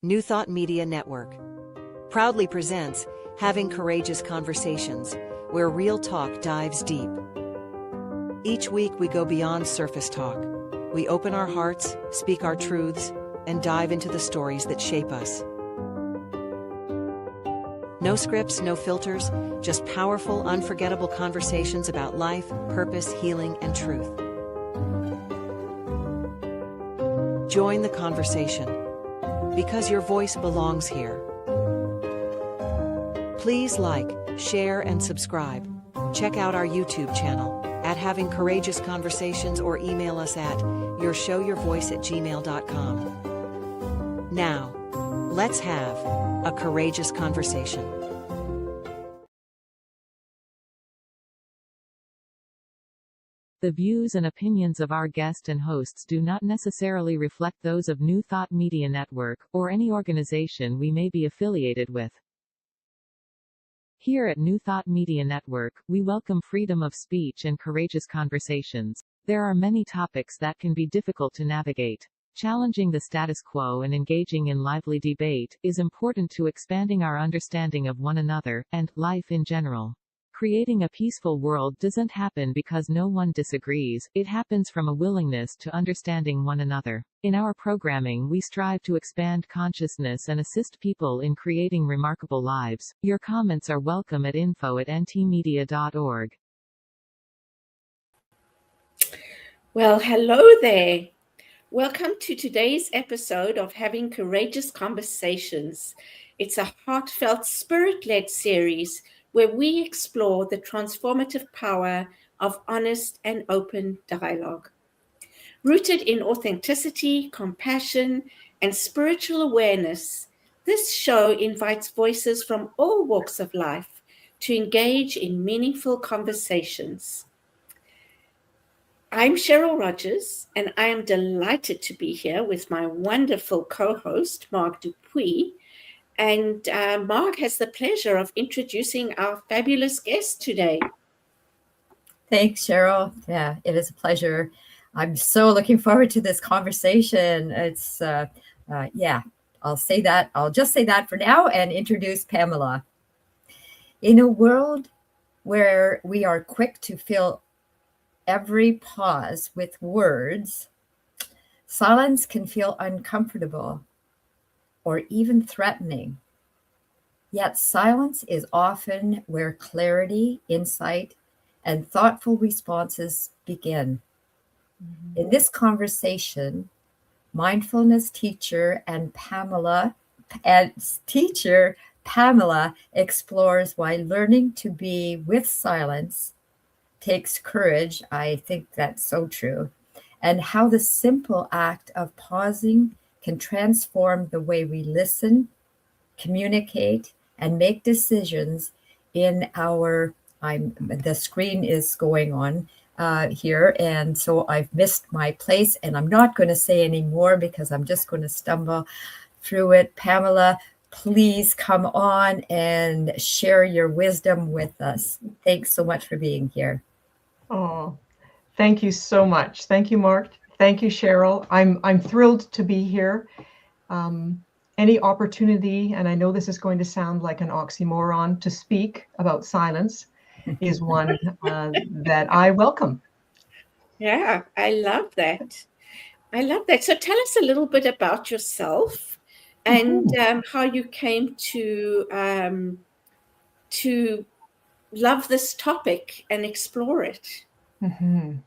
New Thought Media Network proudly presents Having Courageous Conversations, where real talk dives deep. Each week we go beyond surface talk. We open our hearts, speak our truths, and dive into the stories that shape us. No scripts, no filters, just powerful, unforgettable conversations about life, purpose, healing, and truth. Join the conversation, because your voice belongs here. Please like, share, and subscribe. Check out our YouTube channel at Having Courageous Conversations or email us at yourshowyourvoice@gmail.com. Now, let's have a courageous conversation. The views and opinions of our guest and hosts do not necessarily reflect those of New Thought Media Network, or any organization we may be affiliated with. Here at New Thought Media Network, we welcome freedom of speech and courageous conversations. There are many topics that can be difficult to navigate. Challenging the status quo and engaging in lively debate is important to expanding our understanding of one another, and life in general. Creating a peaceful world doesn't happen because no one disagrees, it happens from a willingness to understanding one another. In our programming, we strive to expand consciousness and assist people in creating remarkable lives. Your comments are welcome at info@ntmedia.org. Well, hello there. Welcome to today's episode of Having Courageous Conversations. It's a heartfelt, spirit-led series where we explore the transformative power of honest and open dialogue. Rooted in authenticity, compassion, and spiritual awareness, this show invites voices from all walks of life to engage in meaningful conversations. I'm Cheryl Rogers, and I am delighted to be here with my wonderful co-host, Mark Dupuis. And Mark has the pleasure of introducing our fabulous guest today. Thanks, Cheryl. Yeah, it is a pleasure. I'm so looking forward to this conversation. It's, I'll say that. I'll just say that for now and introduce Pamela. In a world where we are quick to fill every pause with words, silence can feel uncomfortable or even threatening. Yet silence is often where clarity, insight, and thoughtful responses begin. In this conversation, mindfulness teacher Pamela explores why learning to be with silence takes courage. I think that's so true. And how the simple act of pausing can transform the way we listen, communicate, and make decisions in our, the screen is going on here, and so I've missed my place, and I'm not going to say any more because I'm just going to stumble through it. Pamela, please come on and share your wisdom with us. Thanks so much for being here. Oh, thank you so much. Thank you, Mark. Thank you, Cheryl. I'm thrilled to be here. Any opportunity, and I know this is going to sound like an oxymoron, to speak about silence is one that I welcome. Yeah, I love that. So tell us a little bit about yourself and how you came to love this topic and explore it. Mm-hmm.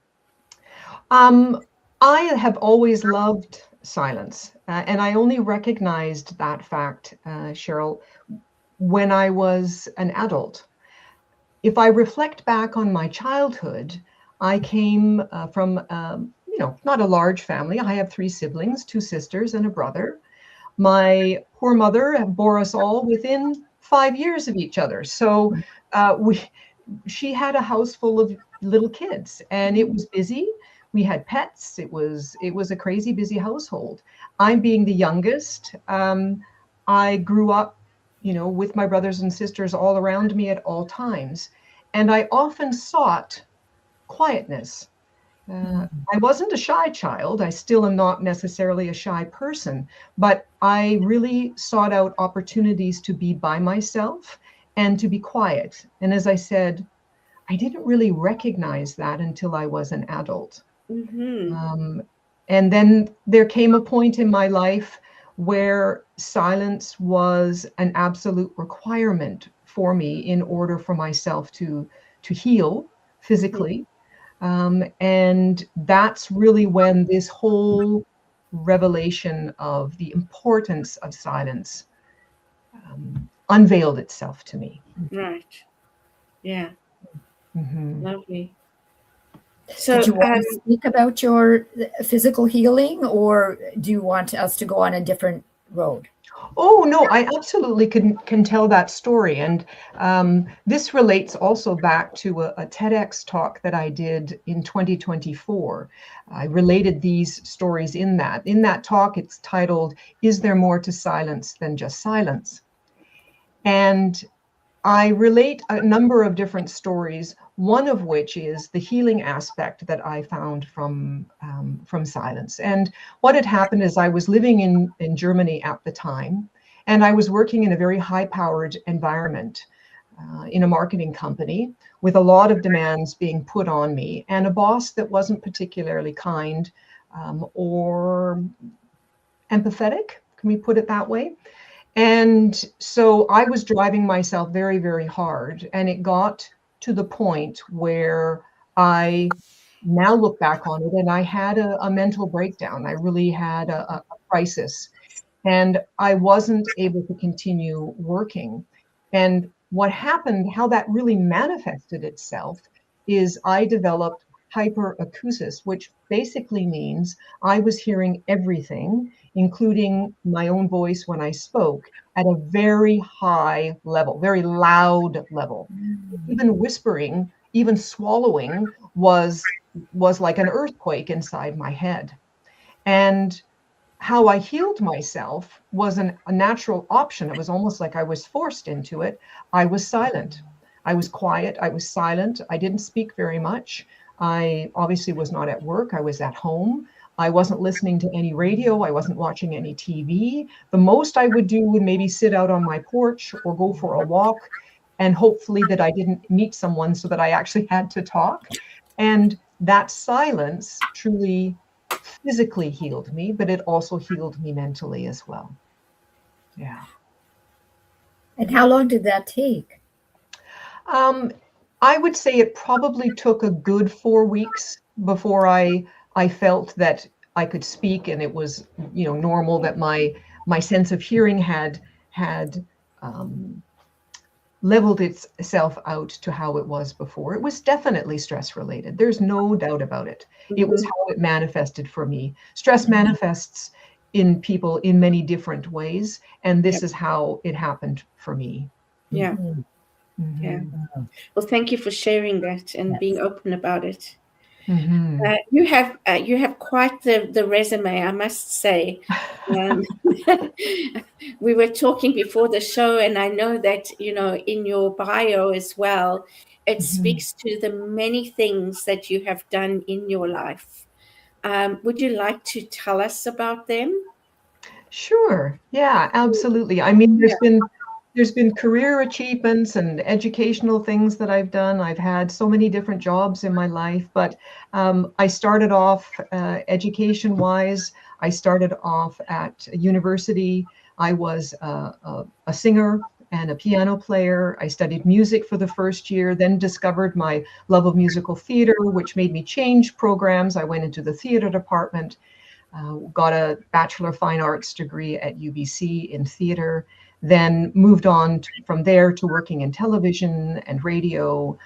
I have always loved silence, and I only recognized that fact, Cheryl, when I was an adult. If I reflect back on my childhood, I came from, not a large family. I have 3 siblings, 2 sisters and a brother. My poor mother bore us all within 5 years of each other. So she had a house full of little kids, and it was busy. We had pets. It was a crazy busy household. I'm being the youngest. I grew up, with my brothers and sisters all around me at all times. And I often sought quietness. I wasn't a shy child. I still am not necessarily a shy person, but I really sought out opportunities to be by myself and to be quiet. And as I said, I didn't really recognize that until I was an adult. And then there came a point in my life where silence was an absolute requirement for me in order for myself to heal physically. And that's really when this whole revelation of the importance of silence unveiled itself to me. Right. Yeah. Lovely. So, did you want to speak about your physical healing, or do you want us to go on a different road? Oh, no, I absolutely can tell that story. And this relates also back to a TEDx talk that I did in 2024. I related these stories in that. In that talk, it's titled, "Is There More to Silence Than Just Silence?" And I relate a number of different stories, one of which is the healing aspect that I found from silence. And what had happened is I was living in Germany at the time, and I was working in a very high-powered environment in a marketing company with a lot of demands being put on me, and a boss that wasn't particularly kind or empathetic, can we put it that way? And so I was driving myself very, very hard. And it got to the point where I now look back on it and I had a mental breakdown. I really had a crisis. And I wasn't able to continue working. And what happened, how that really manifested itself, is I developed hyperacusis, which basically means I was hearing everything, including my own voice when I spoke, at a very high level, very loud level. Even whispering, even swallowing was like an earthquake inside my head. And how I healed myself was a natural option. It was almost like I was forced into it. I was silent. I was quiet. I was silent. I didn't speak very much. I obviously was not at work. I was at home. I wasn't listening to any radio. I wasn't watching any TV. The most I would do would maybe sit out on my porch or go for a walk, and hopefully that I didn't meet someone so that I actually had to talk. And that silence truly physically healed me, but it also healed me mentally as well. Yeah. And how long did that take? I would say it probably took a good 4 weeks before I felt that I could speak, and it was, normal, that my sense of hearing had leveled itself out to how it was before. It was definitely stress related. There's no doubt about it. It was how it manifested for me. Stress manifests in people in many different ways, and this is how it happened for me. Yeah. Yeah. Well, thank you for sharing that and being open about it. You have quite the resume, I must say. We were talking before the show, and I know that in your bio as well, it speaks to the many things that you have done in your life. Would you like to tell us about them? Sure. Yeah, absolutely. I mean, there's been career achievements and educational things that I've done. I've had so many different jobs in my life, but I started off education-wise. I started off at a university. I was a singer and a piano player. I studied music for the first year, then discovered my love of musical theater, which made me change programs. I went into the theater department, got a Bachelor of Fine Arts degree at UBC in theater, then moved on from there to working in television and radio,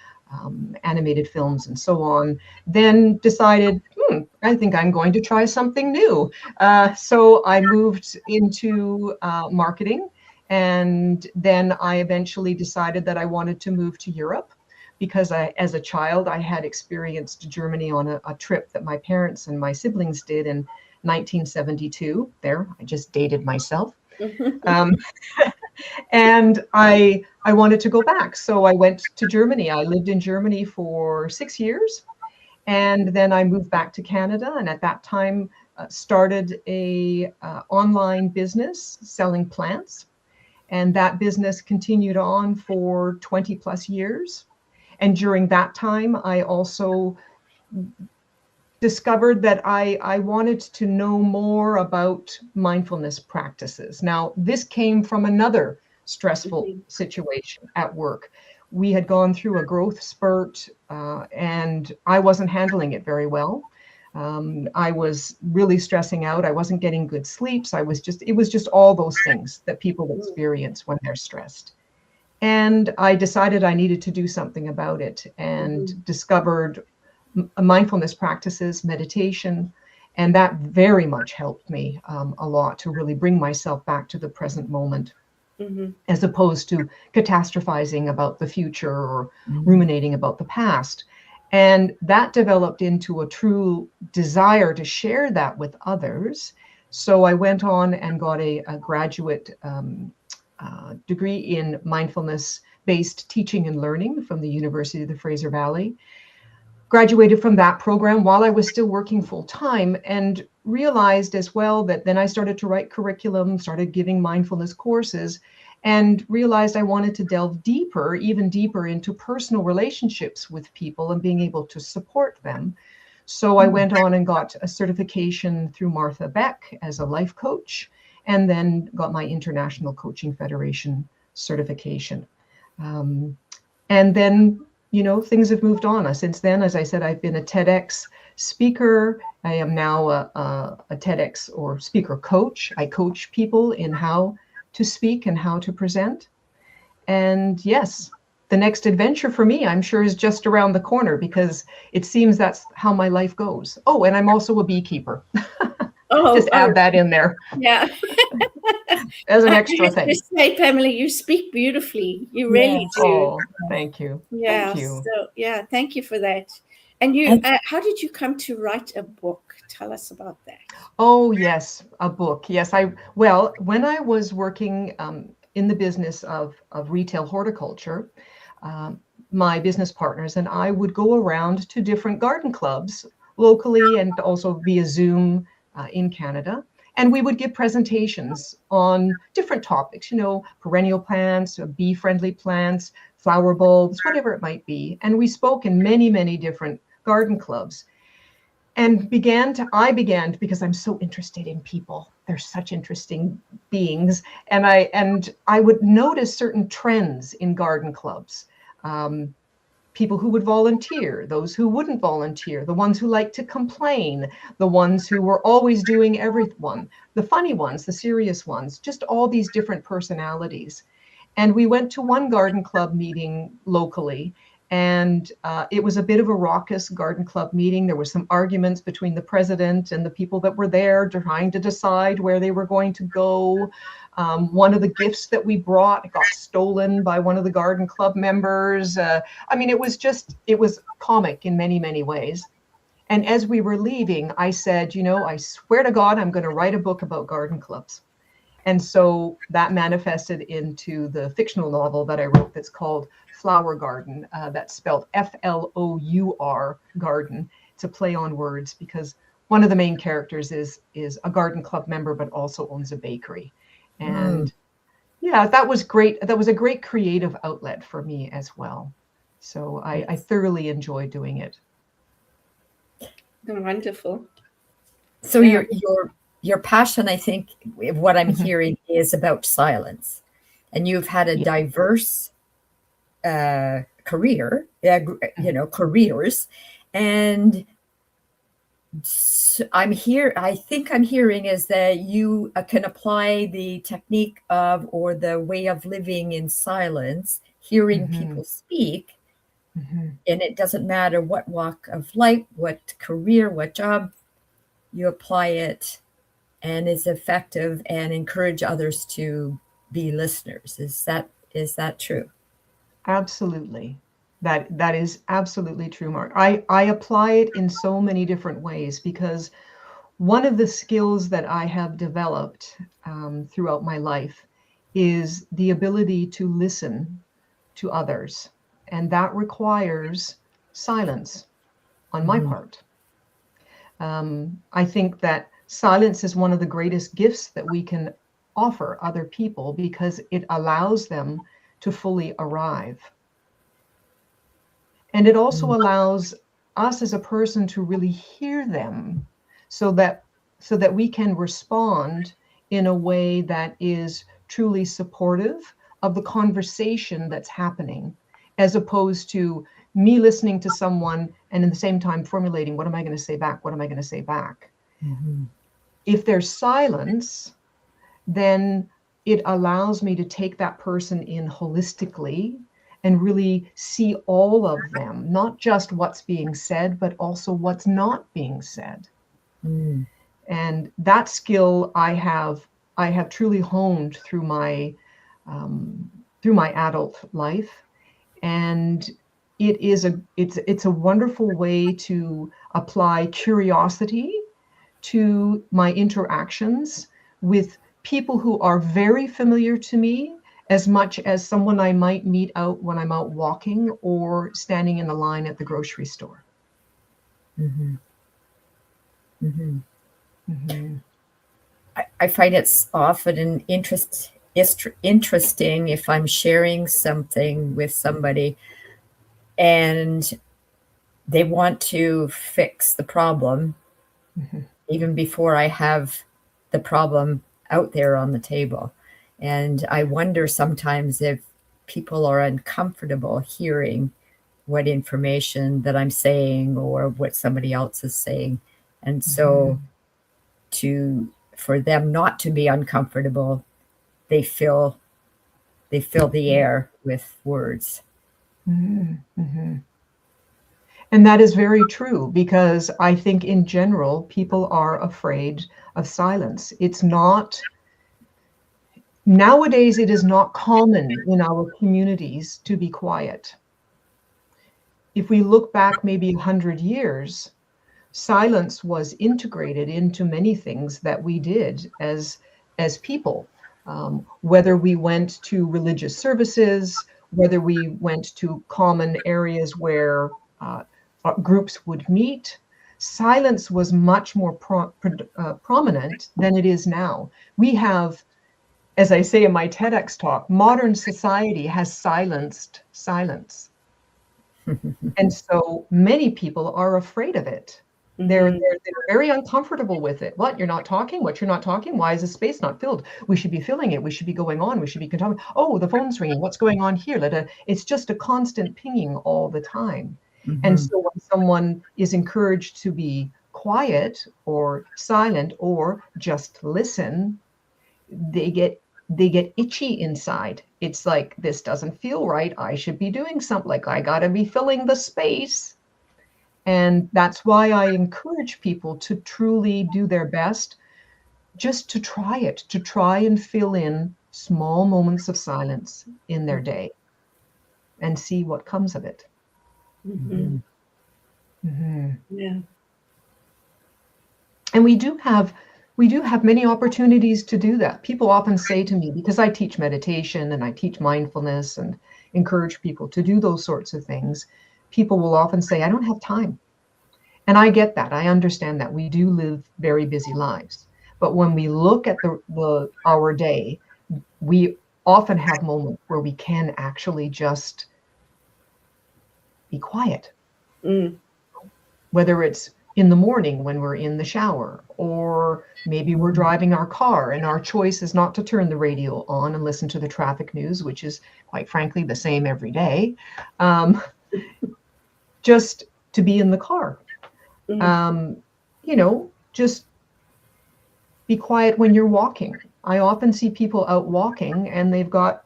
animated films, and so on. Then decided, I think I'm going to try something new. So I moved into marketing, and then I eventually decided that I wanted to move to Europe, because as a child, I had experienced Germany on a trip that my parents and my siblings did in 1972. There, I just dated myself. And I wanted to go back. So I went to Germany. I lived in Germany for 6 years. And then I moved back to Canada, and at that time started a online business selling plants. And that business continued on for 20 plus years. And during that time, I also discovered that I wanted to know more about mindfulness practices. Now, this came from another stressful situation at work. We had gone through a growth spurt, and I wasn't handling it very well. I was really stressing out. I wasn't getting good sleeps. It was just all those things that people experience when they're stressed. And I decided I needed to do something about it, and discovered mindfulness practices, meditation, and that very much helped me a lot to really bring myself back to the present moment, as opposed to catastrophizing about the future or ruminating about the past. And that developed into a true desire to share that with others. So I went on and got a graduate degree in mindfulness-based teaching and learning from the University of the Fraser Valley. Graduated from that program while I was still working full time, and realized as well that then I started to write curriculum, started giving mindfulness courses, and realized I wanted to delve deeper, even deeper into personal relationships with people and being able to support them. So I went on and got a certification through Martha Beck as a life coach, and then got my International Coaching Federation certification. And then things have moved on. Since then, as I said, I've been a TEDx speaker. I am now a TEDx or speaker coach. I coach people in how to speak and how to present. And yes, the next adventure for me, I'm sure, is just around the corner, because it seems that's how my life goes. Oh, and I'm also a beekeeper. Just add that in there. Yeah. As an extra thing. Just say, Pamela, you speak beautifully. You really do. Oh, thank you. Yeah. Thank you. So, yeah, thank you for that. And how did you come to write a book? Tell us about that. Oh, yes, a book. Yes, when I was working in the business of retail horticulture, my business partners and I would go around to different garden clubs locally and also via Zoom in Canada. And we would give presentations on different topics, perennial plants, bee-friendly plants, flower bulbs, whatever it might be. And we spoke in many, many different garden clubs. And I began because I'm so interested in people. They're such interesting beings. And I would notice certain trends in garden clubs. People who would volunteer, those who wouldn't volunteer, the ones who like to complain, the ones who were always doing everyone, the funny ones, the serious ones, just all these different personalities. And we went to one garden club meeting locally, and it was a bit of a raucous garden club meeting. There were some arguments between the president and the people that were there trying to decide where they were going to go. One of the gifts that we brought got stolen by one of the garden club members. It was comic in many, many ways. And as we were leaving, I said, I swear to God, I'm going to write a book about garden clubs. And so that manifested into the fictional novel that I wrote that's called Flower Garden. That's spelled Flour Garden. It's a play on words, because one of the main characters is a garden club member, but also owns a bakery. And yeah, that was great. That was a great creative outlet for me as well. So I thoroughly enjoy doing it. Wonderful. So your passion, I think, what I'm hearing, is about silence, and you've had a diverse career, careers, and I think I'm hearing is that you can apply the technique of, or the way of living in silence, hearing people speak, and it doesn't matter what walk of life, what career, what job, you apply it and it's effective and encourage others to be listeners. Is that true? Absolutely. That is absolutely true, Mark. I apply it in so many different ways, because one of the skills that I have developed throughout my life is the ability to listen to others. And that requires silence. on my part. I think that silence is one of the greatest gifts that we can offer other people because it allows them to fully arrive. And it also allows us as a person to really hear them so that we can respond in a way that is truly supportive of the conversation that's happening, as opposed to me listening to someone and in the same time formulating, what am I going to say back? What am I going to say back? Mm-hmm. If there's silence, then it allows me to take that person in holistically and really see all of them, not just what's being said, but also what's not being said. Mm. And that skill I have truly honed through my adult life. And it's a wonderful way to apply curiosity to my interactions with people who are very familiar to me, as much as someone I might meet out when I'm out walking or standing in the line at the grocery store. Mm-hmm. Mm-hmm. Mm-hmm. I find it's often interesting if I'm sharing something with somebody and they want to fix the problem Mm-hmm. even before I have the problem out there on the table. And I wonder sometimes if people are uncomfortable hearing what information that I'm saying or what somebody else is saying. And so for them not to be uncomfortable, they fill the air with words. Mm-hmm. Mm-hmm. And that is very true, because I think in general, people are afraid of silence. It's not, nowadays, it is not common in our communities to be quiet. If we look back maybe 100 years, silence was integrated into many things that we did as people. Whether we went to religious services, whether we went to common areas where groups would meet, silence was much more prominent than it is now. We have, as I say in my TEDx talk, modern society has silenced silence. And so many people are afraid of it. They're very uncomfortable with it. What, you're not talking? What, you're not talking? Why is the space not filled? We should be filling it. We should be going on. We should be talking. Oh, the phone's ringing. What's going on here? It's just a constant pinging all the time. Mm-hmm. And so when someone is encouraged to be quiet or silent or just listen, they get itchy inside. It's like, this doesn't feel right. I should be doing something. Like, I got to be filling the space. And that's why I encourage people to truly do their best, just to try it, to try and fill in small moments of silence in their day and see what comes of it. Mm-hmm. Mm-hmm. Yeah. And we do have many opportunities to do that. People often say to me, because I teach meditation and I teach mindfulness and encourage people to do those sorts of things, people will often say, I don't have time. And I get that. I understand that. We do live very busy lives. But when we look at our day, we often have moments where we can actually just be quiet. Mm. Whether it's in the morning when we're in the shower, or maybe we're driving our car and our choice is not to turn the radio on and listen to the traffic news, which is quite frankly the same every day, just to be in the car. Just be quiet when you're walking. I often see people out walking and they've got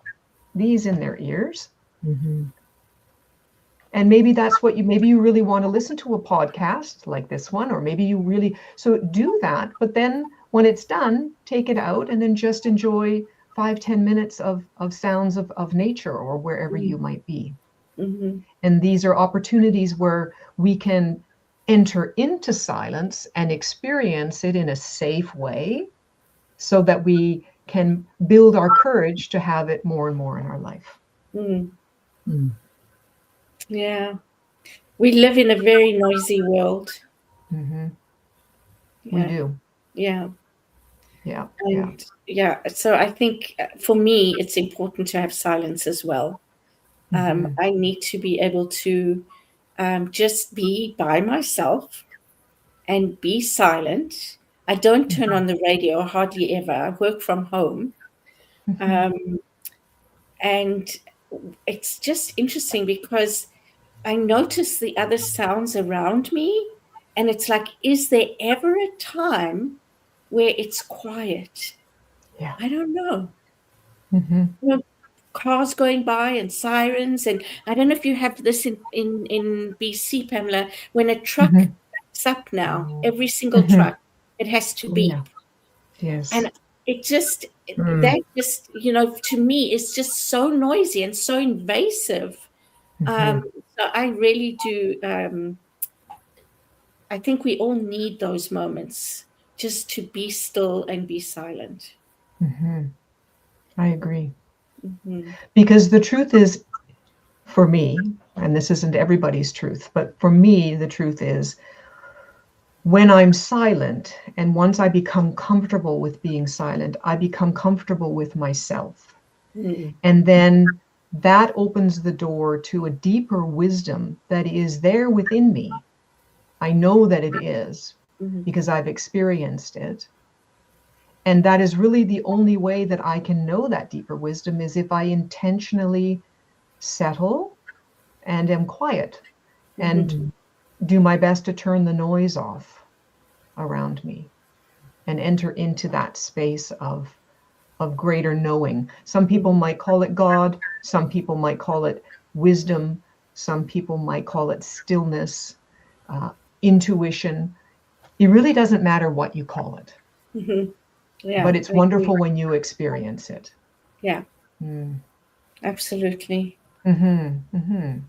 these in their ears. Mm-hmm. And maybe that's what maybe you really want to listen to a podcast like this one, or maybe you really, so do that. But then when it's done, take it out and then just enjoy 5-10 minutes of sounds of nature or wherever you might be. Mm-hmm. And these are opportunities where we can enter into silence and experience it in a safe way so that we can build our courage to have it more and more in our life. Mm. Mm. Yeah. We live in a very noisy world. Mm-hmm. We Yeah. do. Yeah. Yeah. And so I think for me, it's important to have silence as well. Mm-hmm. I need to be able to just be by myself and be silent. I don't turn on the radio hardly ever. I work from home. Mm-hmm. And it's just interesting because I notice the other sounds around me. And it's like, is there ever a time where it's quiet? Yeah. I don't know. Mm-hmm. You know, cars going by and sirens. And I don't know if you have this in BC, Pamela, when a truck Mm-hmm. backs up now, every single Mm-hmm. truck, it has to Yeah. beep. Yes. And it just, Mm. that just, to me, is just so noisy and so invasive. Mm-hmm. So I really do, I think we all need those moments just to be still and be silent. Mm-hmm. I agree. Mm-hmm. Because the truth is, for me, and this isn't everybody's truth, but for me, the truth is when I'm silent, and once I become comfortable with being silent, I become comfortable with myself. Mm-hmm. And then that opens the door to a deeper wisdom that is there within me. I know that it is because I've experienced it. And that is really the only way that I can know that deeper wisdom is if I intentionally settle and am quiet and do my best to turn the noise off around me and enter into that space of greater knowing. Some people might call it God, some people might call it wisdom, some people might call it stillness, intuition. It really doesn't matter what you call it. Mm-hmm. Yeah, But it's I agree. wonderful when you experience it. Yeah, Mm. absolutely. Mm-hmm. Mm-hmm.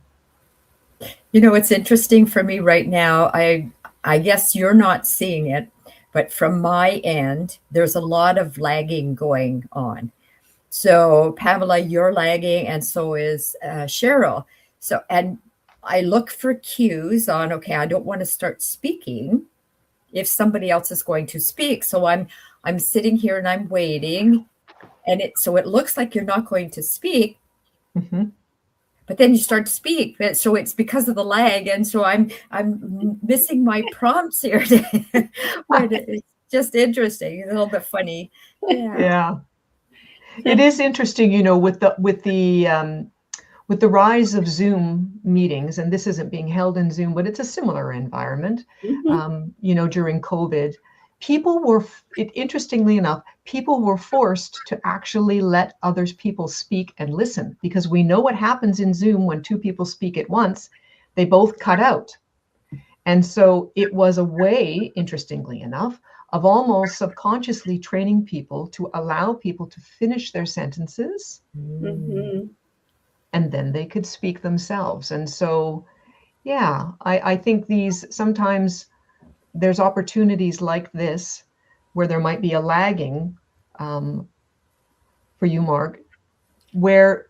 It's interesting for me right now. I guess you're not seeing it, but from my end, there's a lot of lagging going on. So Pamela, you're lagging, and so is Cheryl. So, and I look for cues on, okay, I don't want to start speaking if somebody else is going to speak. So I'm sitting here and I'm waiting, and it looks like you're not going to speak. Mm-hmm. But then you start to speak, so it's because of the lag, and so I'm missing my prompts here. But it's just interesting, a little bit funny. Yeah. It is interesting, with the rise of Zoom meetings, and this isn't being held in Zoom, but it's a similar environment. During COVID, interestingly enough, people were forced to actually let other people speak and listen, because we know what happens in Zoom when two people speak at once. They both cut out. And so it was a way, interestingly enough, of almost subconsciously training people to allow people to finish their sentences, Mm-hmm. and then they could speak themselves. And so, yeah, I think sometimes there's opportunities like this where there might be a lagging for you, Mark, where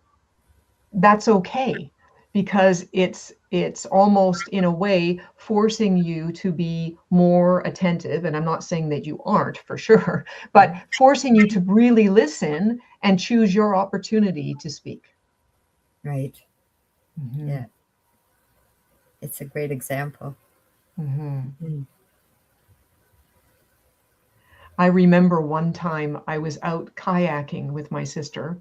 that's okay, because it's almost in a way forcing you to be more attentive. And I'm not saying that you aren't, for sure, but forcing you to really listen and choose your opportunity to speak. Right. Mm-hmm. Yeah. It's a great example. Mm-hmm. I remember one time I was out kayaking with my sister,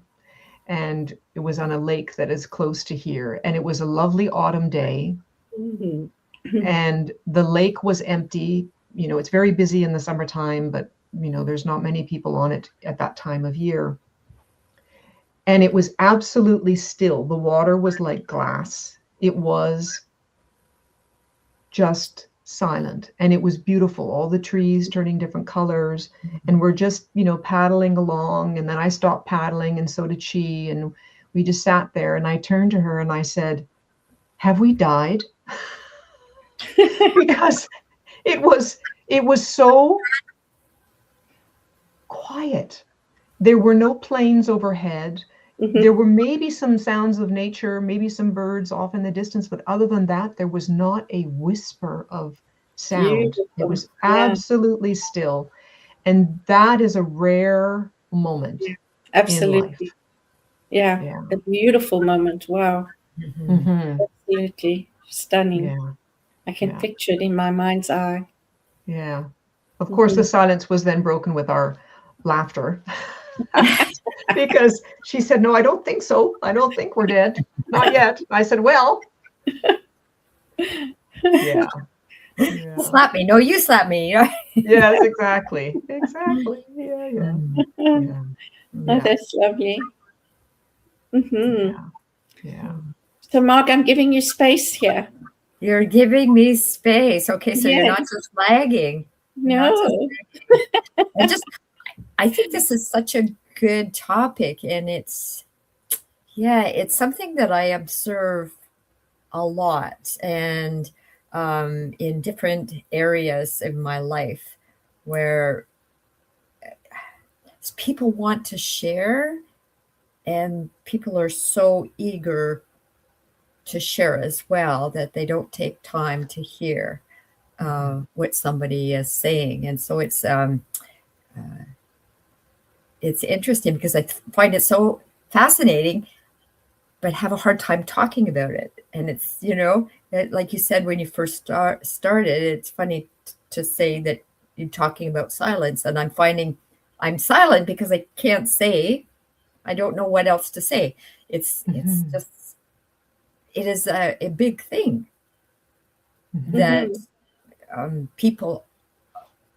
and it was on a lake that is close to here. And it was a lovely autumn day. Mm-hmm. And the lake was empty. It's very busy in the summertime, but, there's not many people on it at that time of year. And it was absolutely still. The water was like glass. It was just silent, and it was beautiful, all the trees turning different colors, and we're just paddling along, and then I stopped paddling, and so did she, and we just sat there, and I turned to her and I said, have we died? Because it was so quiet. There were no planes overhead. There were maybe some sounds of nature, maybe some birds off in the distance, but other than that, there was not a whisper of sound. It Beautiful. was Yeah. absolutely still. And that is a rare moment in life. Absolutely. Yeah. Yeah. A beautiful moment. Wow. Mhm. Absolutely stunning. Yeah. I can Yeah. picture it in my mind's eye. Yeah. Of course, the silence was then broken with our laughter because she said, "No, I don't think so. I don't think we're dead. Not yet." I said, "Well." Yeah. Yeah. Slap me. No, you slap me. Yes, exactly. Exactly. Yeah, yeah. Yeah. Oh, that's lovely. Yeah. Yeah. So, Mark, I'm giving you space here. You're giving me space. Okay, so you're not Yes. just lagging. You're not No. I think this is such a good topic, and it's something that I observe a lot, and in different areas of my life where people want to share, and people are so eager to share as well that they don't take time to hear what somebody is saying. And so it's interesting because I find it so fascinating, but have a hard time talking about it. And it's, like you said, when you first started, it's funny to say that you're talking about silence. And I'm finding I'm silent because I can't say, I don't know what else to say. It's just, it is a big thing that people,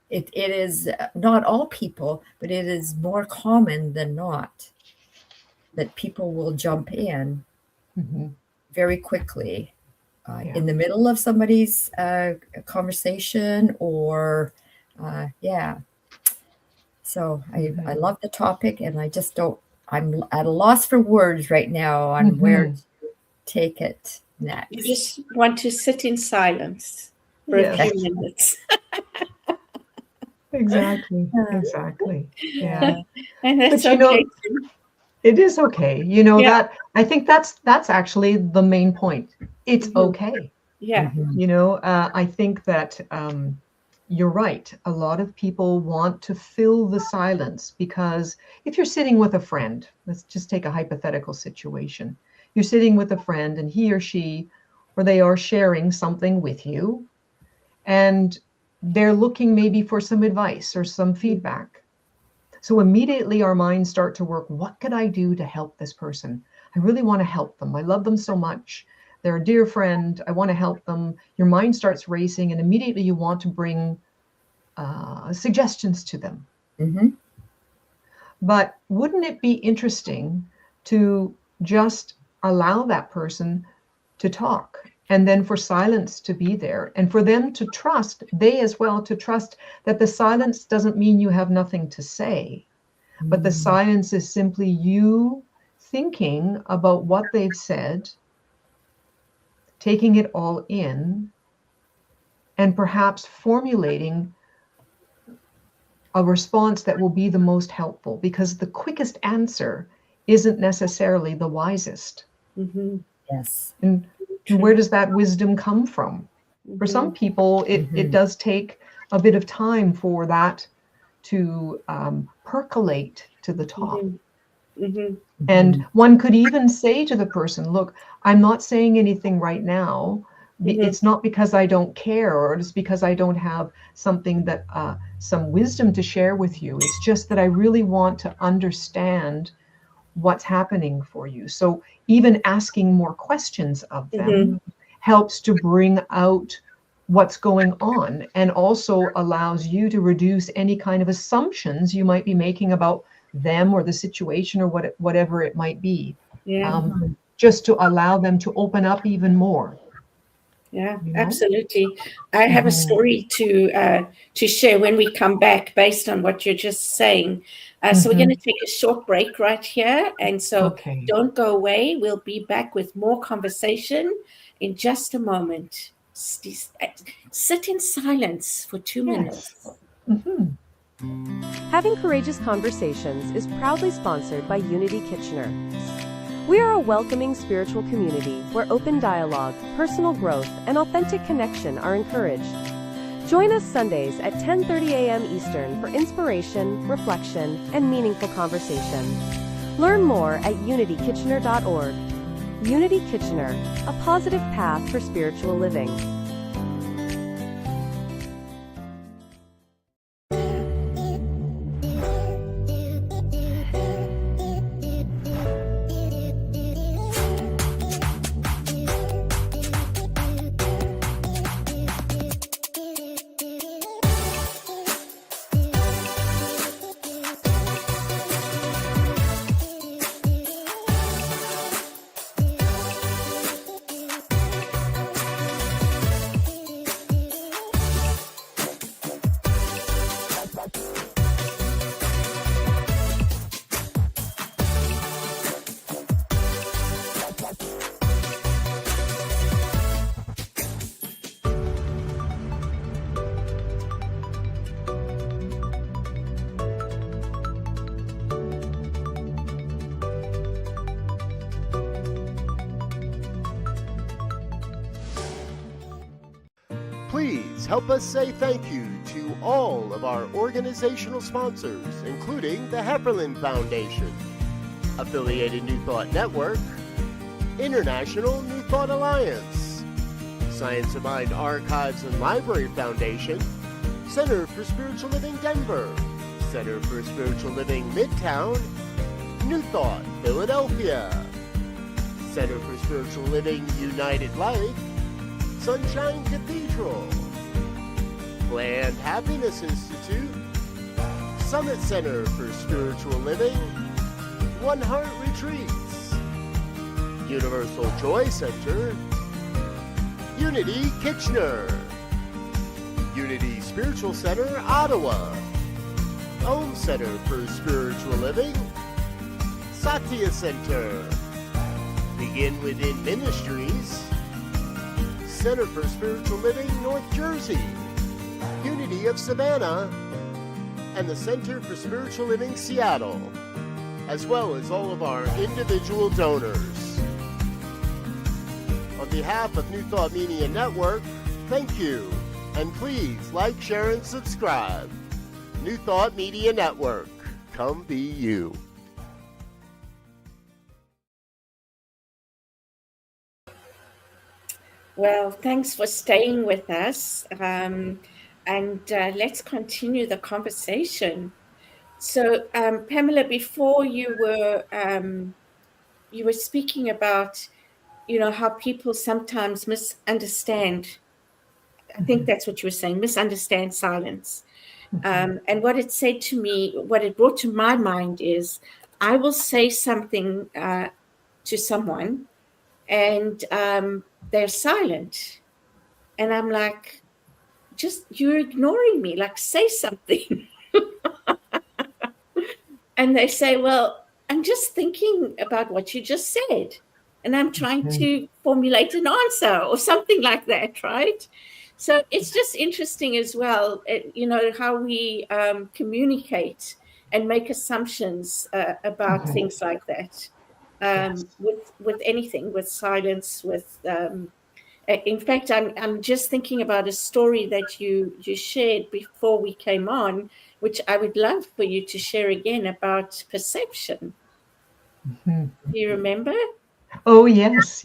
it is not all people, but it is more common than not that people will jump in very quickly in the middle of somebody's conversation or So I love the topic, and I just don't, I'm at a loss for words right now on where to take it next. You just want to sit in silence for a few minutes. Exactly. Exactly. Yeah. And that's But okay. It is okay. That I think that's actually the main point. It's okay. Yeah. I think that you're right. A lot of people want to fill the silence because if you're sitting with a friend, let's just take a hypothetical situation. You're sitting with a friend and he or she, or they are sharing something with you, and they're looking maybe for some advice or some feedback. So immediately our minds start to work. What could I do to help this person? I really want to help them. I love them so much. They're a dear friend. I want to help them. Your mind starts racing, and immediately you want to bring suggestions to them. But wouldn't it be interesting to just allow that person to talk, and then for silence to be there, and for them to trust, they as well, to trust that the silence doesn't mean you have nothing to say, but the silence is simply you thinking about what they've said, taking it all in, and perhaps formulating a response that will be the most helpful, because the quickest answer isn't necessarily the wisest. Yes. And where does that wisdom come from? For some people, it does take a bit of time for that to percolate to the top. And one could even say to the person, look, I'm not saying anything right now. It's not because I don't care, or it's because I don't have something that some wisdom to share with you. It's just that I really want to understand what's happening for you. So even asking more questions of them helps to bring out what's going on, and also allows you to reduce any kind of assumptions you might be making about them or the situation or whatever it might be. Just to allow them to open up even more. Yeah, absolutely. I have a story to share when we come back based on what you're just saying. So we're going to take a short break right here. And so don't go away. We'll be back with more conversation in just a moment. Sit in silence for 2 minutes. Having Courageous Conversations is proudly sponsored by Unity Kitchener. We are a welcoming spiritual community where open dialogue, personal growth, and authentic connection are encouraged. Join us Sundays at 10:30 a.m. Eastern for inspiration, reflection, and meaningful conversation. Learn more at unitykitchener.org. Unity Kitchener, a positive path for spiritual living. Please help us say thank you to all of our organizational sponsors, including the Hefferland Foundation, Affiliated New Thought Network, International New Thought Alliance, Science of Mind Archives and Library Foundation, Center for Spiritual Living Denver, Center for Spiritual Living Midtown, New Thought Philadelphia, Center for Spiritual Living United Life, Sunshine Cathedral, Planned Happiness Institute, Summit Center for Spiritual Living, One Heart Retreats, Universal Joy Center, Unity Kitchener, Unity Spiritual Center, Ottawa, Home Center for Spiritual Living, Satya Center, Begin Within Ministries, Center for Spiritual Living, North Jersey, Unity of Savannah, and the Center for Spiritual Living, Seattle, as well as all of our individual donors. On behalf of New Thought Media Network, thank you, and please like, share, and subscribe. New Thought Media Network, come be you. Well, thanks for staying with us. And let's continue the conversation. So, Pamela, before you were speaking about, how people sometimes misunderstand. I think that's what you were saying, misunderstand silence. And what it said to me, what it brought to my mind is, I will say something to someone, and they're silent. And I'm like, you're ignoring me, like, say something. And they say, well, I'm just thinking about what you just said. And I'm trying to formulate an answer or something like that, right? So it's just interesting as well, how we communicate and make assumptions about things like that. With anything, with silence, with in fact, I'm just thinking about a story that you shared before we came on, which I would love for you to share again, about perception. Do you remember? Oh, yes.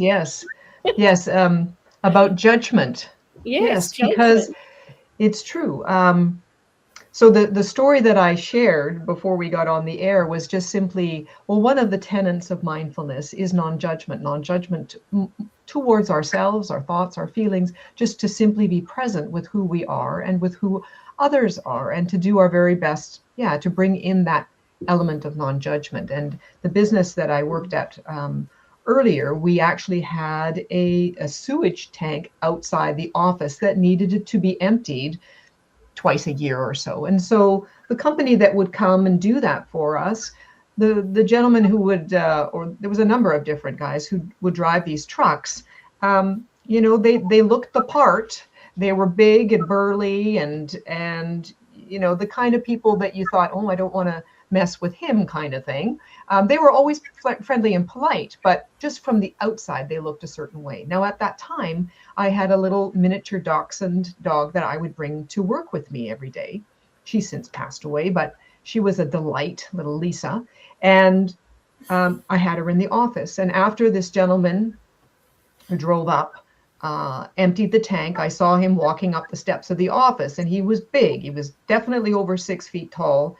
About judgment. Yes, because it's true. So the story that I shared before we got on the air was just simply, one of the tenets of mindfulness is non-judgment towards ourselves, our thoughts, our feelings, just to simply be present with who we are and with who others are, and to do our very best, to bring in that element of non-judgment. And the business that I worked at earlier, we actually had a sewage tank outside the office that needed to be emptied twice a year or so. And so the company that would come and do that for us, the gentleman who would, or there was a number of different guys who would drive these trucks, they looked the part. They were big and burly, and the kind of people that you thought, oh, I don't want to mess with him kind of thing. They were always friendly and polite, but just from the outside, they looked a certain way. Now, at that time, I had a little miniature dachshund dog that I would bring to work with me every day. She's since passed away, but she was a delight, little Lisa. And I had her in the office. And after this gentleman who drove up, emptied the tank, I saw him walking up the steps of the office, and he was big. He was definitely over 6 feet tall.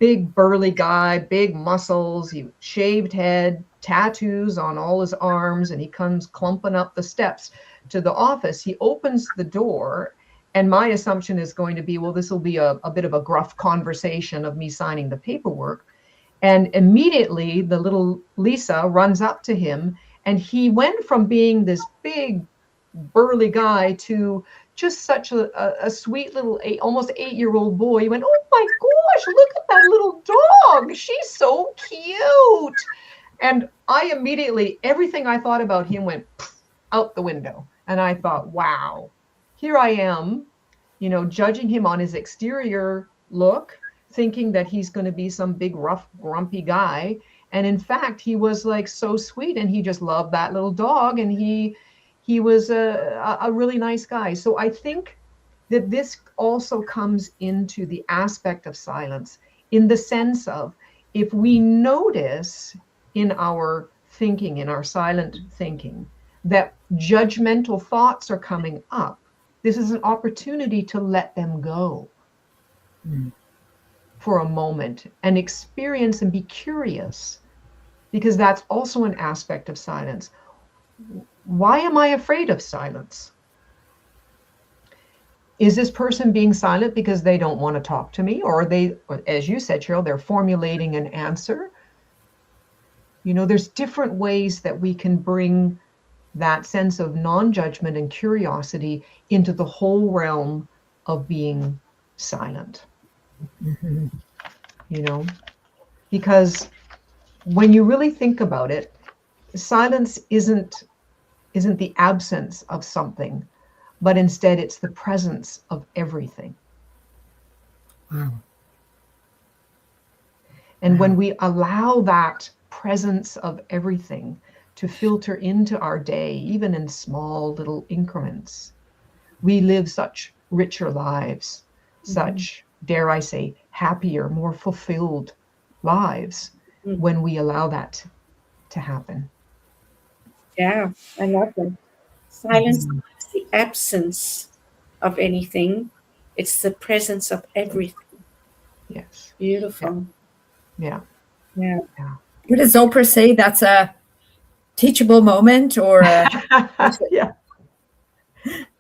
Big burly guy, big muscles, he shaved head, tattoos on all his arms, and he comes clumping up the steps to the office. He opens the door, and my assumption is going to be, well, this will be a bit of a gruff conversation of me signing the paperwork. And immediately the little Lisa runs up to him, and he went from being this big burly guy to just such a sweet little almost 8-year-old boy. He went, oh my gosh, look at that little dog. She's so cute. And I immediately, everything I thought about him went out the window. And I thought, wow, here I am, judging him on his exterior look, thinking that he's going to be some big, rough, grumpy guy. And in fact, he was like so sweet, and he just loved that little dog. And he was a really nice guy. So I think that this also comes into the aspect of silence, in the sense of, if we notice in our thinking, in our silent thinking, that judgmental thoughts are coming up, this is an opportunity to let them go for a moment and experience and be curious, because that's also an aspect of silence. Why am I afraid of silence? Is this person being silent because they don't want to talk to me? Or are they, as you said, Cheryl, they're formulating an answer? There's different ways that we can bring that sense of non-judgment and curiosity into the whole realm of being silent. Because when you really think about it, silence isn't the absence of something, but instead it's the presence of everything. Wow. And when we allow that presence of everything to filter into our day, even in small little increments, we live such richer lives, such, dare I say, happier, more fulfilled lives when we allow that to happen. Yeah, I love that. Silence is the absence of anything. It's the presence of everything. Yes. Beautiful. Yeah. Yeah. What does Oprah say? That's a teachable moment, or a... Yeah.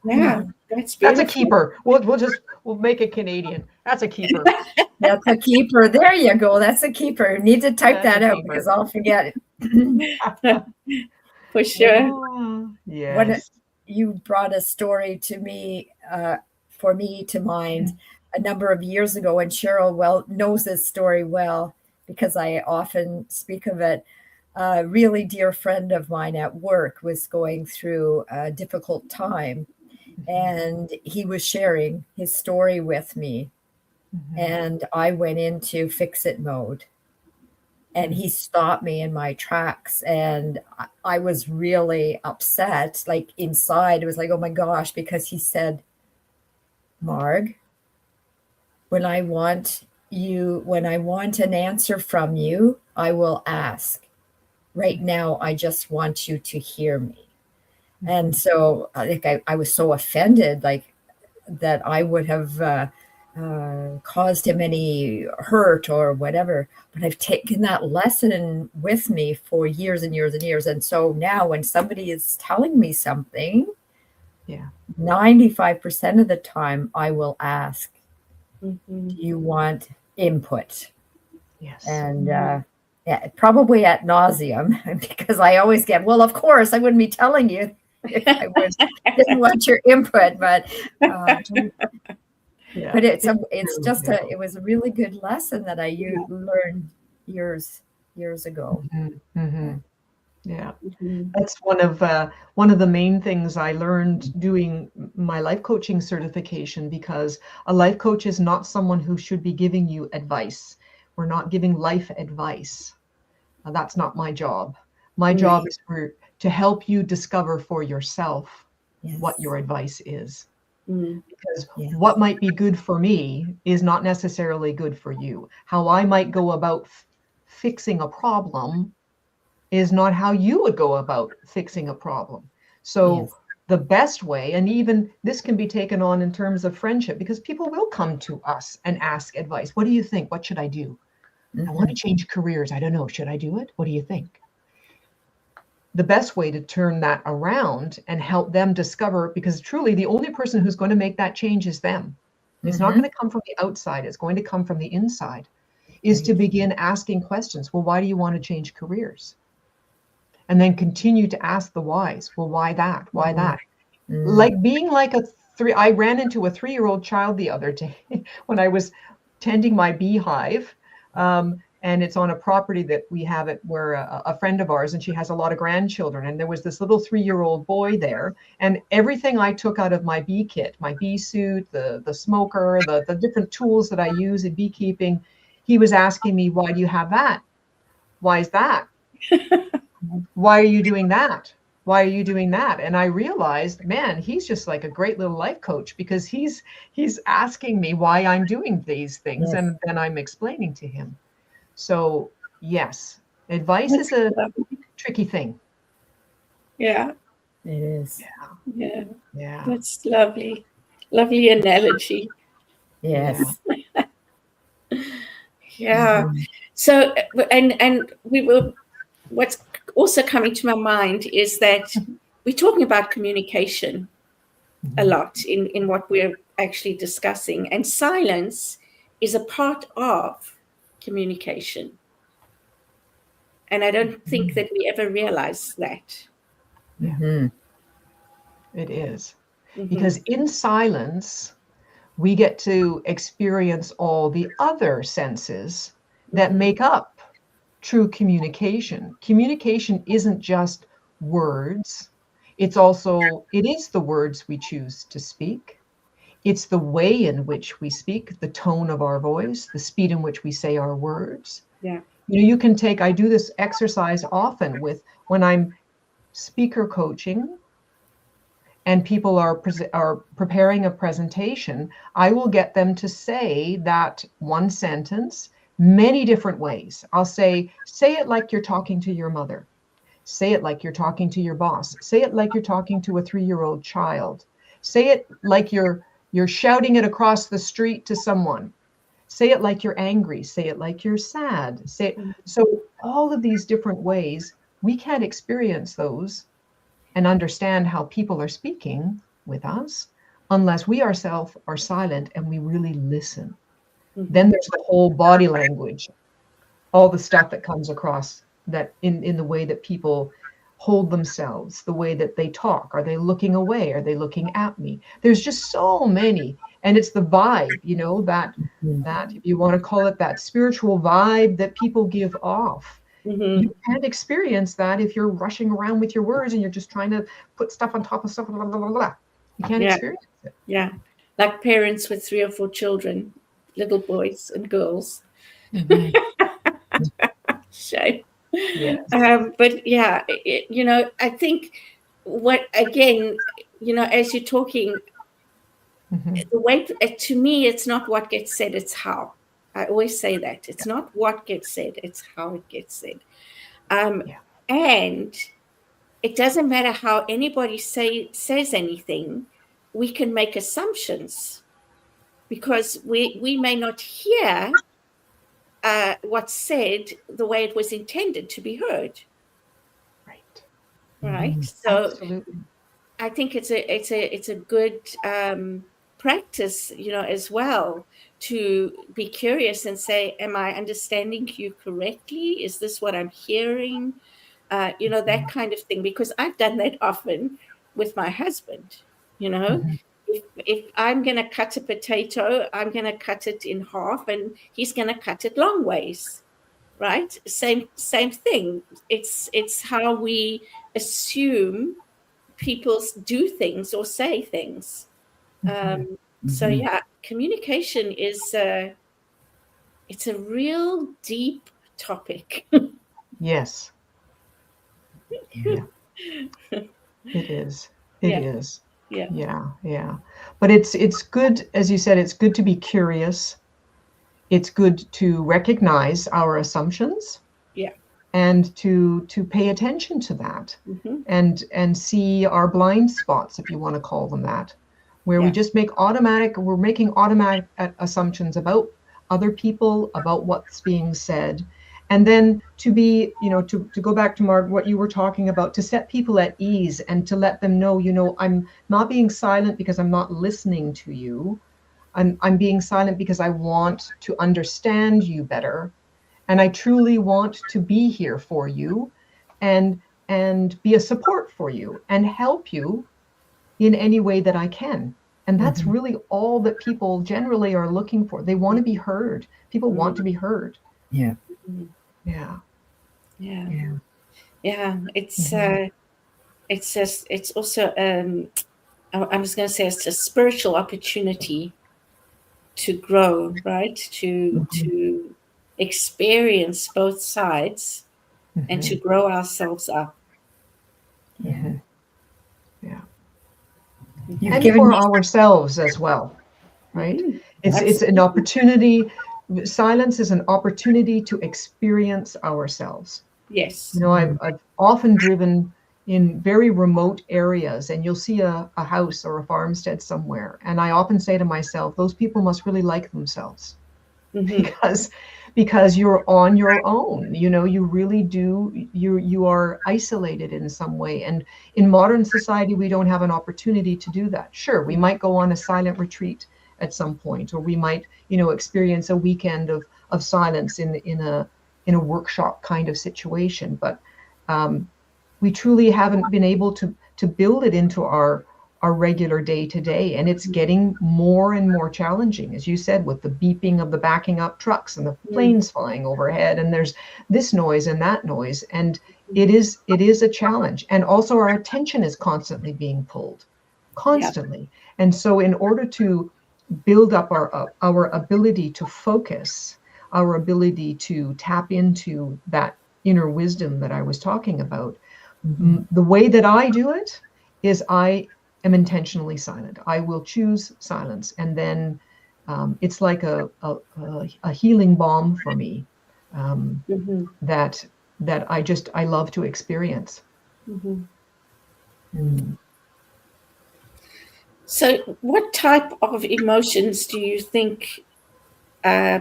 Yeah. That's beautiful. That's a keeper. We'll make it Canadian. That's a keeper. That's a keeper. There you go. That's a keeper. You need to type That's that a out keeper. because I'll forget it. For sure. Yes. You brought a story to me, for me to mind a number of years ago, and Cheryl knows this story well because I often speak of it. A really dear friend of mine at work was going through a difficult time, and he was sharing his story with me, and I went into fix-it mode. And he stopped me in my tracks, and I was really upset. Like inside, it was like, oh my gosh, because he said, Marg, when I want an answer from you, I will ask. Right now, I just want you to hear me. And so I was so offended, like that I would have caused him any hurt or whatever. But I've taken that lesson with me for years and years and years. And so now when somebody is telling me something, 95% of the time I will ask, do you want input? Yes. And probably ad nauseum, because I always get, well, of course, I wouldn't be telling you if I didn't want your input. But but it was a really good lesson that I learned years ago. Yeah. Mhm. That's one of the main things I learned doing my life coaching certification, because a life coach is not someone who should be giving you advice. We're not giving life advice. That's not my job. My job is to help you discover for yourself what your advice is. Mm. Because Yeah. what might be good for me is not necessarily good for you. How I might go about fixing a problem is not how you would go about fixing a problem. So Yes. the best way, and even this can be taken on in terms of friendship, because people will come to us and ask advice. What do you think? What should I do? I want to change careers. I don't know. Should I do it? What do you think? The best way to turn that around and help them discover, because truly the only person who's going to make that change is them. It's not going to come from the outside. It's going to come from the inside, is to begin asking questions. Well, why do you want to change careers? And then continue to ask the whys. Well, why that? Why that? Like being like I ran into a 3-year-old child the other day when I was tending my beehive. And it's on a property that we have it where a friend of ours, and she has a lot of grandchildren. And there was this little 3-year-old boy there. And everything I took out of my bee kit, my bee suit, the smoker, the different tools that I use in beekeeping, he was asking me, why do you have that? Why is that? Why are you doing that? Why are you doing that? And I realized, man, he's just like a great little life coach, because he's asking me why I'm doing these things, and then I'm explaining to him. So yes, advice is a tricky thing. Yeah. It is. Yeah. Yeah. That's lovely. Lovely analogy. Yes. Yeah. So, and we will, what's also coming to my mind is that we're talking about communication a lot in what we're actually discussing, and silence is a part of communication. And I don't think that we ever realize that. It is. Because in silence, we get to experience all the other senses that make up true communication. Communication isn't just words. It is the words we choose to speak. It's the way in which we speak, the tone of our voice, the speed in which we say our words. Yeah. I do this exercise often when I'm speaker coaching and people are preparing a presentation. I will get them to say that one sentence many different ways. I'll say it like you're talking to your mother. Say it like you're talking to your boss. Say it like you're talking to a 3-year-old child. Say it like you're shouting it across the street to someone. Say it like you're angry. Say it like you're sad. So all of these different ways, we can't experience those and understand how people are speaking with us unless we ourselves are silent and we really listen. Then there's the whole body language, all the stuff that comes across that in the way that people hold themselves, the way that they talk. Are they looking away? Are they looking at me? There's just so many. And it's the vibe, that if you want to call it that spiritual vibe that people give off. You can't experience that if you're rushing around with your words and you're just trying to put stuff on top of stuff. Blah, blah, blah, blah. You can't experience it. Yeah. Like parents with 3 or 4 children, little boys and girls. Shame. Yes. But yeah, I think as you're talking, the way to me, it's not what gets said, it's how. I always say that it's not what gets said, it's how it gets said. And it doesn't matter how anybody says anything, we can make assumptions because we may not hear what's said the way it was intended to be heard. Right. So absolutely. I think it's a good practice, as well, to be curious and say, am I understanding you correctly? Is this what I'm hearing? That kind of thing, because I've done that often with my husband. If I'm going to cut a potato, I'm going to cut it in half and he's going to cut it long ways. right? Same thing. It's how we assume people do things or say things. So yeah, communication is it's a real deep topic. Yes. Yeah. It is. It Yeah, is. yeah, Yeah. Yeah. But it's good, as you said, it's good to be curious. It's good to recognize our assumptions yeah. and to pay attention to that Hmm. and see our blind spots, if you want to call them that, where we Yeah. just we're making automatic assumptions about other people, about what's being said. And then to be, to go back to Mark, what you were talking about, to set people at ease and to let them know, I'm not being silent because I'm not listening to you. I'm being silent because I want to understand you better, and I truly want to be here for you and be a support for you and help you in any way that I can. And that's really all that people generally are looking for. They want to be heard. People want to be heard. Yeah. Yeah. Yeah. Yeah. Yeah. It's Mhm. it's just it's also I was going to say it's a spiritual opportunity to grow, right? To experience both sides and to Mhm. grow ourselves up. Yeah. Mhm. Yeah. You've And given for me. ourselves as well, right? Hmm. It's an Absolutely. opportunity. Silence is an opportunity to experience ourselves. Yes. I've often driven in very remote areas, and you'll see a house or a farmstead somewhere. And I often say to myself, those people must really like themselves Hmm. because you're on your own. You really do, you are isolated in some way. And in modern society, we don't have an opportunity to do that. Sure, we might go on a silent retreat at some point, or we might, experience a weekend of silence in a workshop kind of situation. But we truly haven't been able to build it into our regular day to day, and it's getting more and more challenging, as you said, with the beeping of the backing up trucks and the planes flying overhead, and there's this noise and that noise, and it is a challenge. And also our attention is constantly being pulled, Yeah. constantly. And so in order to build up our ability to focus, our ability to tap into that inner wisdom that I was talking about, the way that I do it is I am intentionally silent. I will choose silence, and then it's like a healing balm for me, Hmm. that I love to experience. Hmm. Mm. So, what type of emotions do you think? Uh,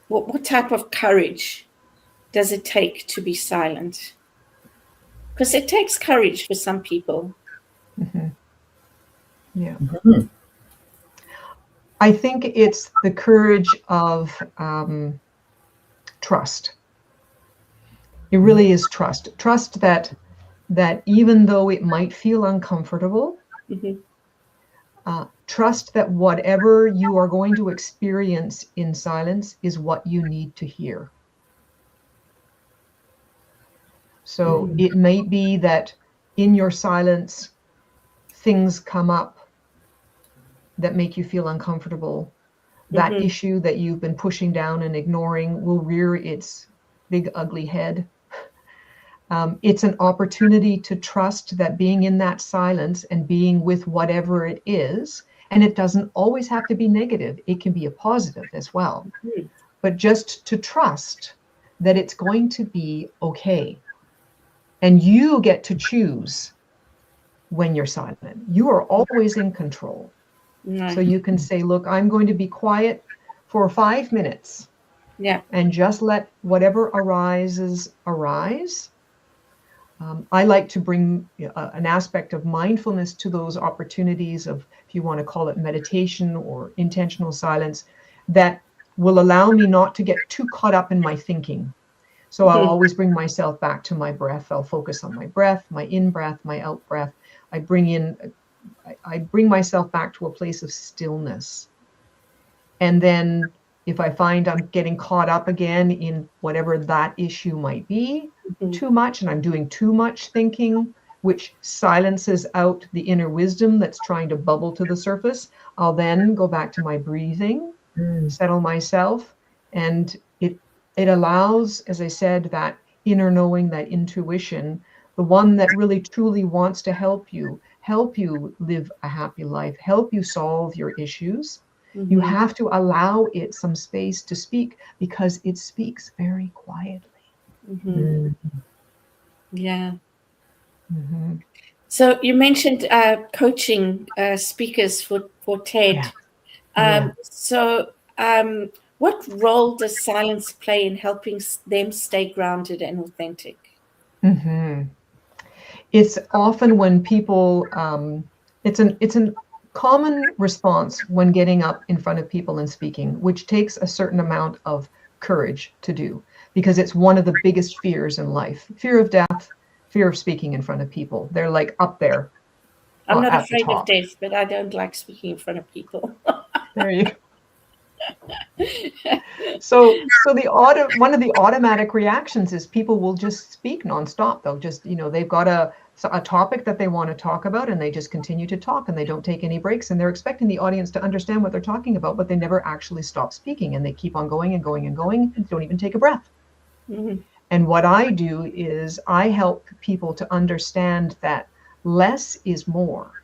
what type of courage does it take to be silent? Because it takes courage for some people. Hmm. Yeah, Mhm. I think it's the courage of trust. It really is trust. Trust that even though it might feel uncomfortable, Hmm. trust that whatever you are going to experience in silence is what you need to hear. So Hmm. it may be that in your silence, things come up that make you feel uncomfortable. That Hmm. issue that you've been pushing down and ignoring will rear its big, ugly head. It's an opportunity to trust that being in that silence and being with whatever it is, and it doesn't always have to be negative, it can be a positive as well. But just to trust that it's going to be okay. And you get to choose when you're silent. You are always in control. So Right. you can say, look, I'm going to be quiet for 5 minutes Yeah. and just let whatever arises arise. I like to bring an aspect of mindfulness to those opportunities of, if you want to call it meditation or intentional silence, that will allow me not to get too caught up in my thinking. So I'll Mhm. always bring myself back to my breath. I'll focus on my breath, my in breath, my out breath. I bring myself back to a place of stillness. And then If I find I'm getting caught up again in whatever that issue might be too much, and I'm doing too much thinking, which silences out the inner wisdom that's trying to bubble to the surface, I'll then go back to my breathing, settle myself, and it allows, as I said, that inner knowing, that intuition, the one that really truly wants to help you live a happy life, help you solve your issues. You have to allow it some space to speak, because it speaks very quietly. Yeah. So you mentioned coaching speakers for TED. So what role does silence play in helping them stay grounded and authentic? It's often when people, it's a common response when getting up in front of people and speaking, which takes a certain amount of courage to do, because it's one of the biggest fears in life. Fear of death, fear of speaking in front of people. They're like up there. I'm not afraid of death, but I don't like speaking in front of people. There you go. So one of the automatic reactions is people will just speak nonstop. They'll just, they've got a topic that they want to talk about, and they just continue to talk, and they don't take any breaks, and they're expecting the audience to understand what they're talking about, but they never actually stop speaking, and they keep on going and going and going and don't even take a breath. And what I do is I help people to understand that less is more,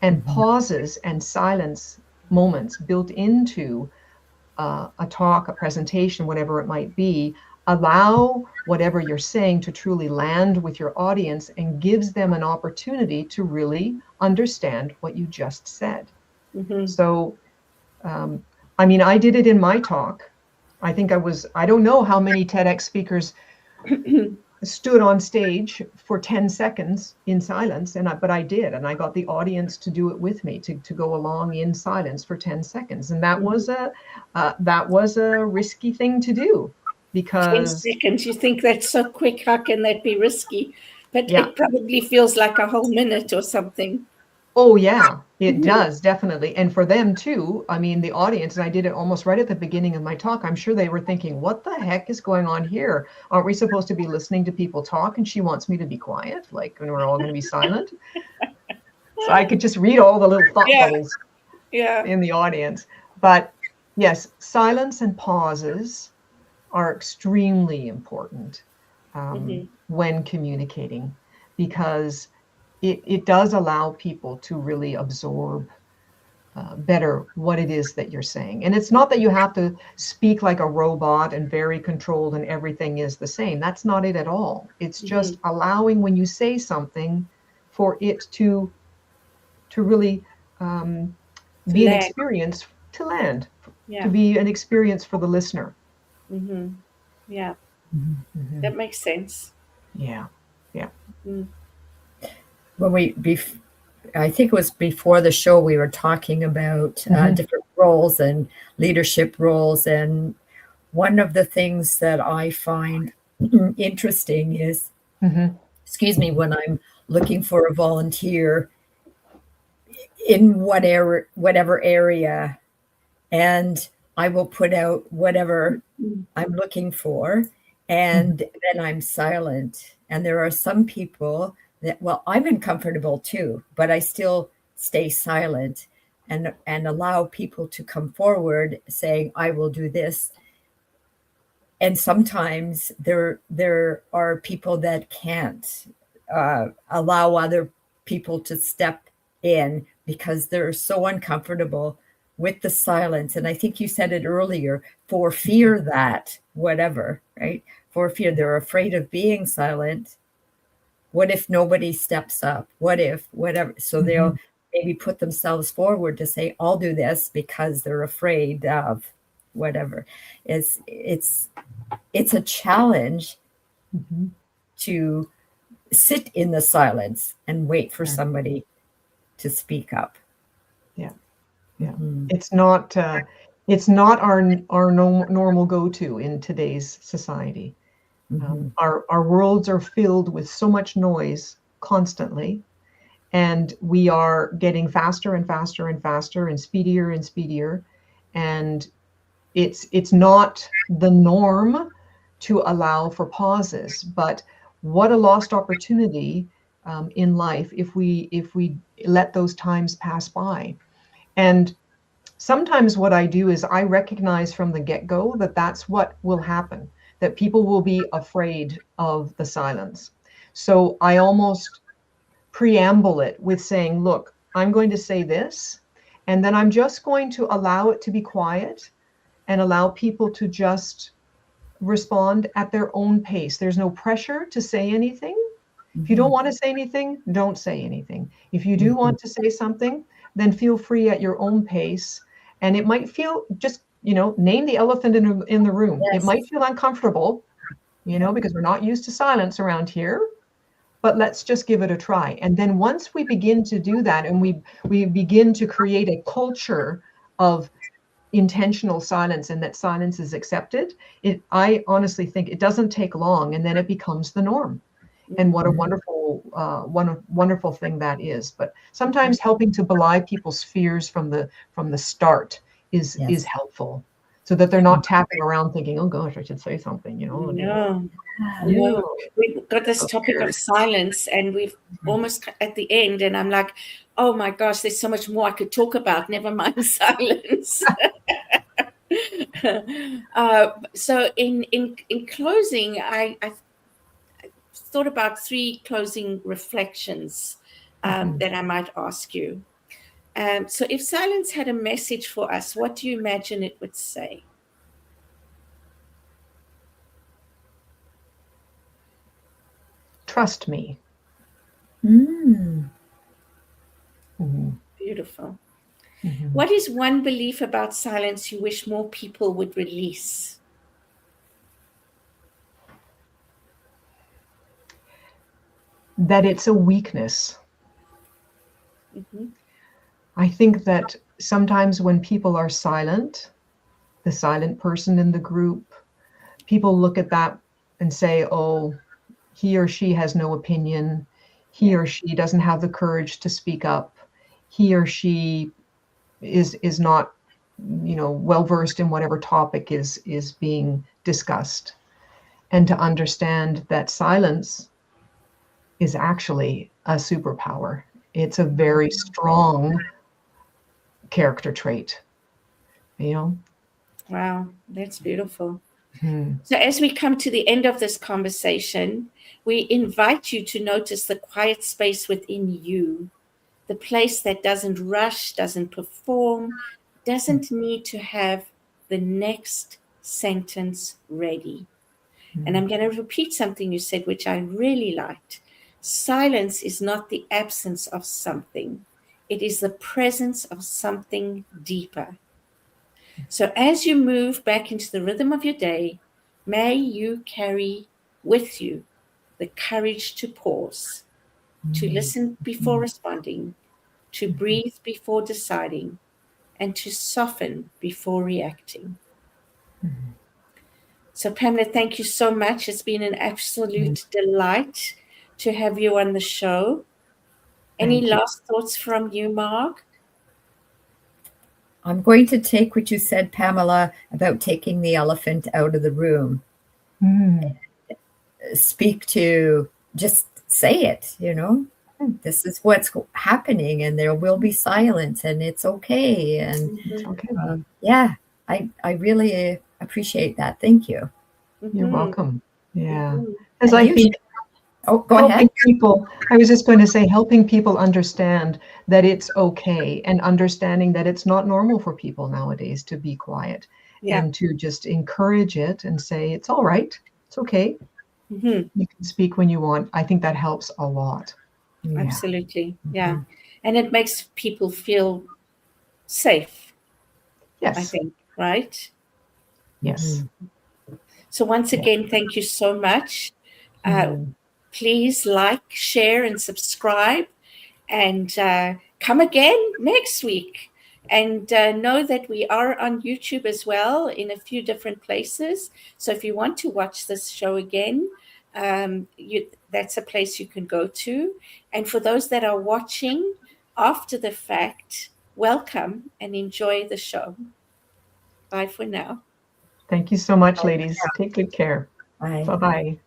and pauses and silence moments built into a talk, a presentation, whatever it might be, allow whatever you're saying to truly land with your audience, and gives them an opportunity to really understand what you just said. So, I did it in my talk. I don't know how many TEDx speakers stood on stage for 10 seconds in silence, but I did, and I got the audience to do it with me, to go along in silence for 10 seconds, and that was a risky thing to do, because 10 seconds. You think that's so quick? How can that be risky? But it probably feels like a whole minute or something. Oh yeah, it does, definitely. And for them too, the audience, and I did it almost right at the beginning of my talk, I'm sure they were thinking, what the heck is going on here? Aren't we supposed to be listening to people talk, and she wants me to be quiet, like when we're all going to be silent? So I could just read all the little thought bubbles in the audience. But yes, silence and pauses are extremely important when communicating, because it does allow people to really absorb better what it is that you're saying. And it's not that you have to speak like a robot and very controlled and everything is the same. That's not it at all. It's just allowing, when you say something, for it to really be an experience to land, to be an experience for the listener. Yeah, that makes sense. Yeah. When I think it was before the show, we were talking about different roles and leadership roles. And one of the things that I find interesting is, when I'm looking for a volunteer in whatever area, and I will put out whatever I'm looking for, and then I'm silent. And there are some people that, I'm uncomfortable too, but I still stay silent and allow people to come forward saying, I will do this. And sometimes there are people that can't allow other people to step in because they're so uncomfortable with the silence. And I think you said it earlier, for fear that whatever, right? For fear, they're afraid of being silent. What if nobody steps up? What if whatever? So they'll maybe put themselves forward to say, I'll do this, because they're afraid of whatever. It's a challenge to sit in the silence and wait for somebody to speak up. It's not our normal go-to in today's society. Our worlds are filled with so much noise constantly, and we are getting faster and faster and faster and speedier, and it's not the norm to allow for pauses, but what a lost opportunity in life if we let those times pass by. And sometimes what I do is I recognize from the get-go that that's what will happen, that people will be afraid of the silence. So I almost preamble it with saying, look, I'm going to say this, and then I'm just going to allow it to be quiet and allow people to just respond at their own pace. There's no pressure to say anything. If you don't want to say anything, don't say anything. If you do want to say something, then feel free at your own pace. And it might feel, just, name the elephant in the room. Yes. It might feel uncomfortable, because we're not used to silence around here, but let's just give it a try. And then once we begin to do that, and we begin to create a culture of intentional silence, and that silence is accepted, I honestly think it doesn't take long, and then it becomes the norm. And what a wonderful thing that is. But sometimes helping to belie people's fears from the start is helpful, so that they're not tapping around thinking, oh gosh, I should say something, No. We've got this topic of silence, and we've almost at the end, and I'm like, oh my gosh, there's so much more I could talk about, never mind silence. So in closing, I thought about 3 closing reflections that I might ask you. So if silence had a message for us, what do you imagine it would say? Trust me. Beautiful. What is one belief about silence you wish more people would release? That it's a weakness. I think that sometimes when people are silent, the silent person in the group, people look at that and say, oh, he or she has no opinion. He or she doesn't have the courage to speak up. He or she is not, well-versed in whatever topic is being discussed. And to understand that silence is actually a superpower. It's a very strong character trait, Wow, that's beautiful. So as we come to the end of this conversation, we invite you to notice the quiet space within you, the place that doesn't rush, doesn't perform, doesn't need to have the next sentence ready. And I'm going to repeat something you said, which I really liked. Silence is not the absence of something. It is the presence of something deeper. So as you move back into the rhythm of your day, may you carry with you the courage to pause, to listen before responding, to breathe before deciding, and to soften before reacting. So Pamela, thank you so much. It's been an absolute delight to have you on the show. Any last thoughts from you, Mark? I'm going to take what you said, Pamela, about taking the elephant out of the room. Speak to, just say it, this is what's happening, and there will be silence, and it's okay. And It's okay. I really appreciate that. Thank you. You're welcome. Yeah. As I think go ahead. People, I was just going to say, helping people understand that it's okay, and understanding that it's not normal for people nowadays to be quiet, and to just encourage it and say, it's all right. It's okay. You can speak when you want. I think that helps a lot. Absolutely. Yeah. And it makes people feel safe. Yes. I think, right? Yes. So once again, thank you so much. Please like, share, and subscribe, and come again next week. And know that we are on YouTube as well, in a few different places. So if you want to watch this show again, that's a place you can go to. And for those that are watching after the fact, welcome and enjoy the show. Bye for now. Thank you so much, ladies. Take good care. Bye. Bye-bye.